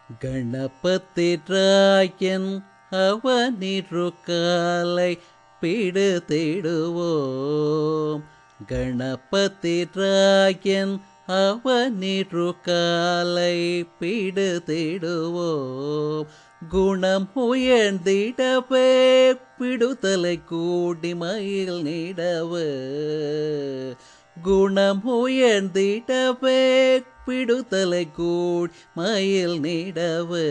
கணபதிராயன் அவனிரு காலை பிடுதிடுவோம். கணபதிராயன் அவனிரு காலை பிடுதிடுவோம். குணம் உயர்ந்திடவே பிடுதலை கூடி மயில் நீடவே. குணம் உயர்ந்திடவே பிடுதலை கூடி மயில் நீடவே.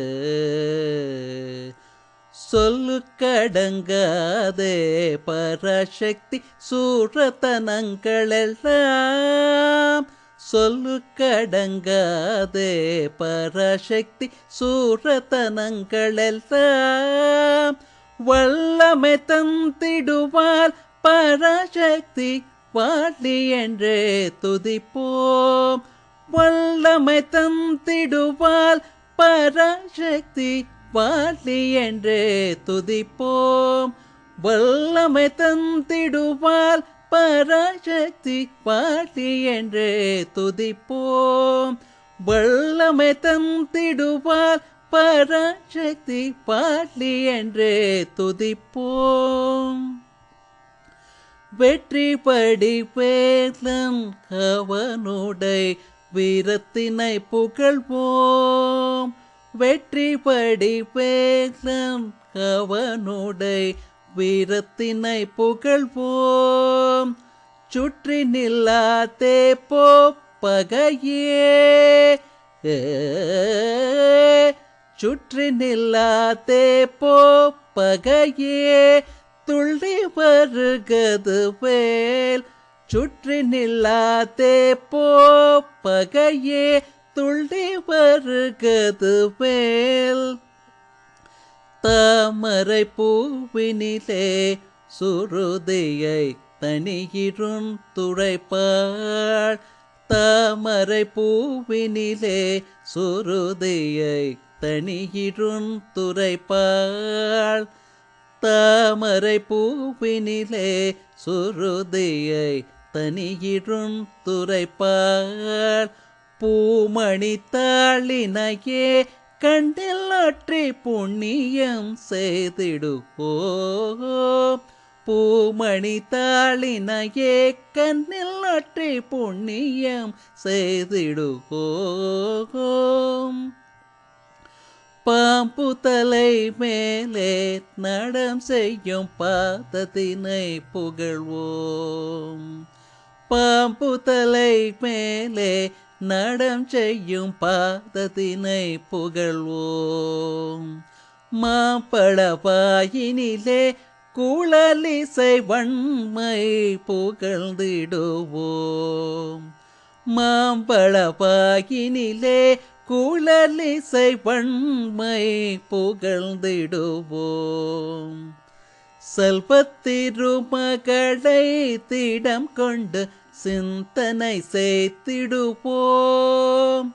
சொல்லுக்கடங்காதே பராசக்தி சூரத்தனங்களெல்லாம். சொல்லுக்கடங்காதே பராசக்தி சூரத்தனங்களெல்லாம். வல்லமை தந்திடுவாள் பராசக்தி வாழி என்றே துதிப்போம். வல்லமை தந்திடுவாள் பராசக்தி வாழி என்றே துதிப்போம். வல்லமை தந்திடுவாள் பராசக்தி வாழி என்றே துதிப்போம். வல்லமை தந்திடுவாள் பராசக்தி வாழி என்றே துதிப்போம். வெற்றி படி வேலன் அவனுடை வீரத்தினை புகழ்வோம். வெற்றி படி வேலன் அவனுடை வீரத்தினை புகழ்வோம். சுற்றி நில்லாதே போ பகையே. சுற்றி நில்லாதே போ பகையே. துள்ளி வருகது வேல். சுற்றி நில்லாதே போ பகையே. துள்ளி வருகது வேல். தாமரை பூவினிலே சுருதியை தனியிருந் துரைப்பாள். தாமரை பூவினிலே சுருதியை தனியிருந் துரைப்பாள். தாமரை பூவினிலே சுருதியை தனியிருந் துரைப்பாள். பூமணி தாளினையே கண்டில் ஆற்றி புண்ணியம் செய்திடுவோம். பூமணி தாளினையே கண்ணில் ஆற்றி புண்ணியம் செய்திடுவோம். பாம்பு தலை மேலே நடம் செய்யும் பாதத்தினை புகழ்வோம். பாம்பு தலை மேலே நடம் செய்யும் பாதத்தினை புகழ்வோம். மாம்பழவாயினிலே குழலிசை வன்மை புகழ்ந்திடுவோம். மாம்பழவாயினிலே குழலிசை வன்மை புகழ்ந்திடுவோம். செல்வத்திருமகளை திடம் கொண்டு சிந்தனை செய்திடுவோம்.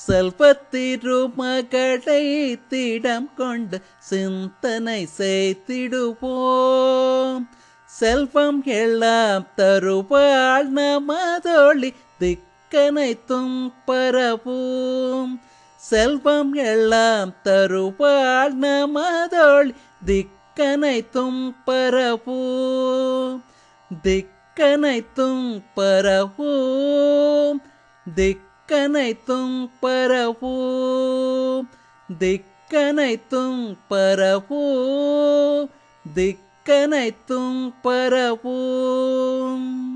செல்வத்திருமகளை திடம் கொண்டு சிந்தனை செய்திடுவோம். செல்வம் எல்லாம் தருவாள் நமதொளி திக்கனைத்தும் பரவும். செல்வம் எல்லாம் தருவாள் நமதொளி திக்கனைத்தும் பரவும். திக்கனைத்தும் பரவும். திக்கனைத்தும் பரவும். திக்கனைத்தும் பரவும். திக்கனைத்தும் பரவும்.